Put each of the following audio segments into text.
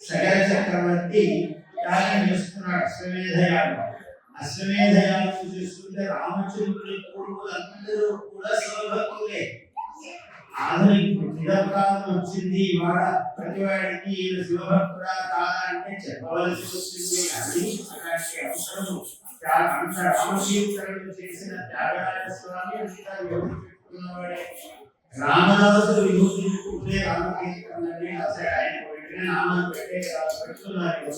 సగర చక్రవర్తి యాగం చేస్తున్నాడు అశ్వమేధ యాగం చేస్తుంటే రామచంద్రుడి కొడుకులందరూ కూడా శివభక్తులే. ఆధునిక నిరపరాధం వచ్చింది, ఇవాళ ప్రతివాడికి ఈయన శివభక్తుడా కాదా అంటే చెప్పవలసి వస్తుంది. అది అలాంటి అవసరం అంత రామశీకరణలు చేసిన త్యాగరాజ స్వామి అంతా విభూతిన్నవాడే. రామదాసు విభూతి పెట్టుకుంటే రామకీర్తనని అసలు ఆయన నామాలు పెట్టే పెడుతున్నారు.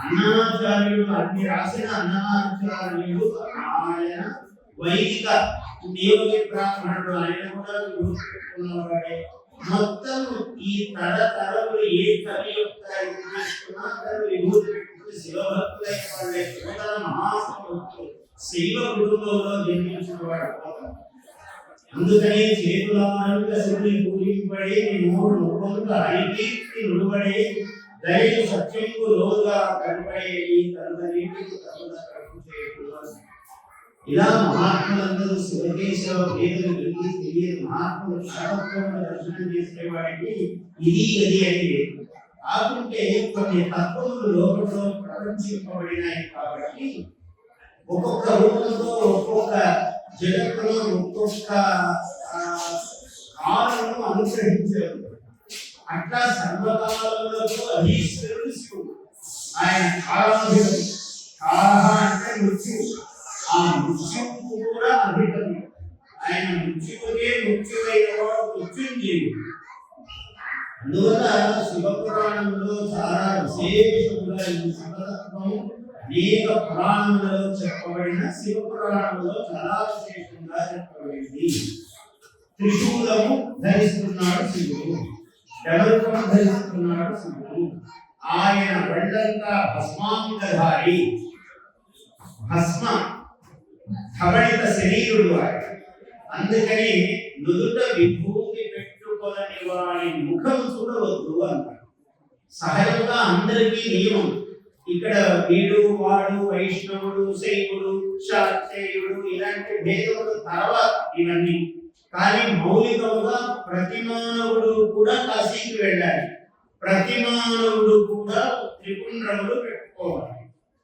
అన్నమాచార్యుడు అన్ని రాసిన అన్నమాచార్యుడు ఆయన వైదిక దేవుడి బ్రాహ్మణుడు, ఆయన కూడా విభూతి పెట్టుకున్నవాడే. మొత్తం ఈ తరతరములు ఏ కవి యొక్క ఇది చేసుకున్నా అందరూ విభూతి పెట్టుకుని శివభక్తులైన వాళ్ళే. మహాసభక్తులు శైవ కుటుంబంలో జన్మించిన వాడు. అందుకనే చేతులారంగ శివుని పూజింపడే మూడు ముఖముల హరికీర్తి నుడువడే దయలు సత్యంకు లోగా కనపడే ఈ తరుణీటికి ఇలా మహాత్ములందరూ శివకేశవ భేదలు వెళ్ళి తెలియని మహాత్ములు క్షణత్వంలో దర్శనం చేసేవాడికి ఇది గది అని కాకుంటే కొన్ని తత్వములు లోకంలో ప్రపంచింపబడినాయి కాబట్టి ఒక్కొక్క రూపంలో ఒక్కొక్క జగత్తులో ఒక్కొక్క కాలను అనుగ్రహించారు. అట్లా సర్వకాలంలో అధీశ్వరుడు శివుడు. ఆయన కాలాధిపతి. కాల అంటే మృత్యువు. ఆ మృత్యువు కూడా అధిపతి. ఆయన మృత్యువుకే మృత్యువైన వాడు మృత్యుంజయుడు. అందువల్ల శివపురాణంలో చాలా విశేషముగా ఈ శివతత్వం అనేక పురాణములలో చెప్పబడిన శివపురాణంలో చాలా విశేషంగా చెప్పబడింది. త్రిశూలము ధరిస్తున్నాడు శివుడు, డమరుకం ధరిస్తున్నాడు శివుడు. ఆయన ఒళ్ళంతా భస్మాంగధారి, భస్మ ధవళిత శరీరుడు ఆయన. అందుకని నుదుట విభూతి పెట్టుకోని వాడి ముఖం చూడవద్దు అన్నాడు. సహజంగా అందరికీ నియమం. ఇక్కడ వీడు వాడు వైష్ణవుడు శైవుడు శాక్తేయుడు ఇలాంటి భేదములు తర్వాత ఇవన్నీ. కానీ మౌలికముగా ప్రతి మానవుడు కూడా కాశీకి వెళ్ళాలి. ప్రతి మానవుడు కూడా త్రిపుండ్రములు పెట్టుకోవాలి,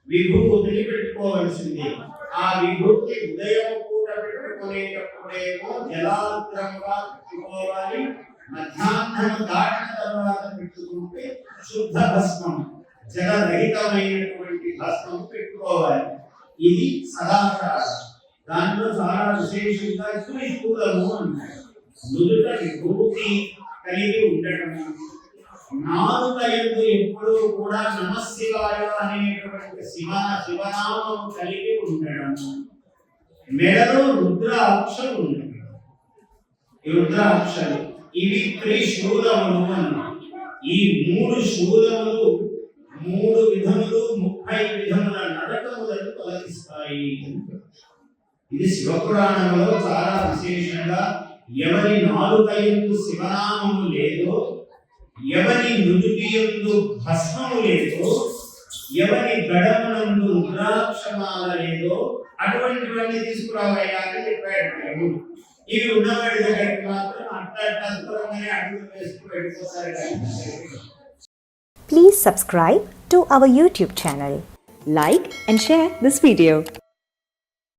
విభూతిని పెట్టుకోవాల్సిందే. ఆ విభూతి ఉదయం పూట పెట్టుకునేటప్పుడేమో జలాగ్రంగా పెట్టుకోవాలి, మధ్యాహ్నం దాటిన తర్వాత పెట్టుకుంటే శుద్ధ భస్మం జలరహితమైనటువంటి భస్మం పెట్టుకోవాలి. ఇది సదాచారం. దాంట్లో చాలా విశేషంగా త్రిశూలము అన్నారు. నుదుట విభూతి కలిగి ఉండటము, నాలుక యందు ఎప్పుడూ కూడా నమశివాయ అనేటువంటి శివనామం కలిగి ఉండటము, మెడలో రుద్రాక్షలు ఉండటం. రుద్రాక్షలు ఇవి త్రిశూలములు అన్నారు. ఈ మూడు శూలములు 3 విధములు 30 విధముల నడకములను తొలగిస్తాయి. ఇది శివపురాణంలో చాలా విశేషంగా ఎవరి నాలుక యందు శివనామము లేదో, ఎవరి నుదుటి యందు భస్మము లేదో, ఎవరి గడమనందు రుద్రాక్షమాల లేదో అటువంటివన్నీ తీసుకురావయ్యా అని చెప్పాడు. ఇవి ఉన్నవాడి దగ్గరికి మాత్రం అట్లా దూరంగానే అడుగులు వేసుకు వెళ్ళిపోతారు. Please subscribe to our YouTube channel. Like and share this video.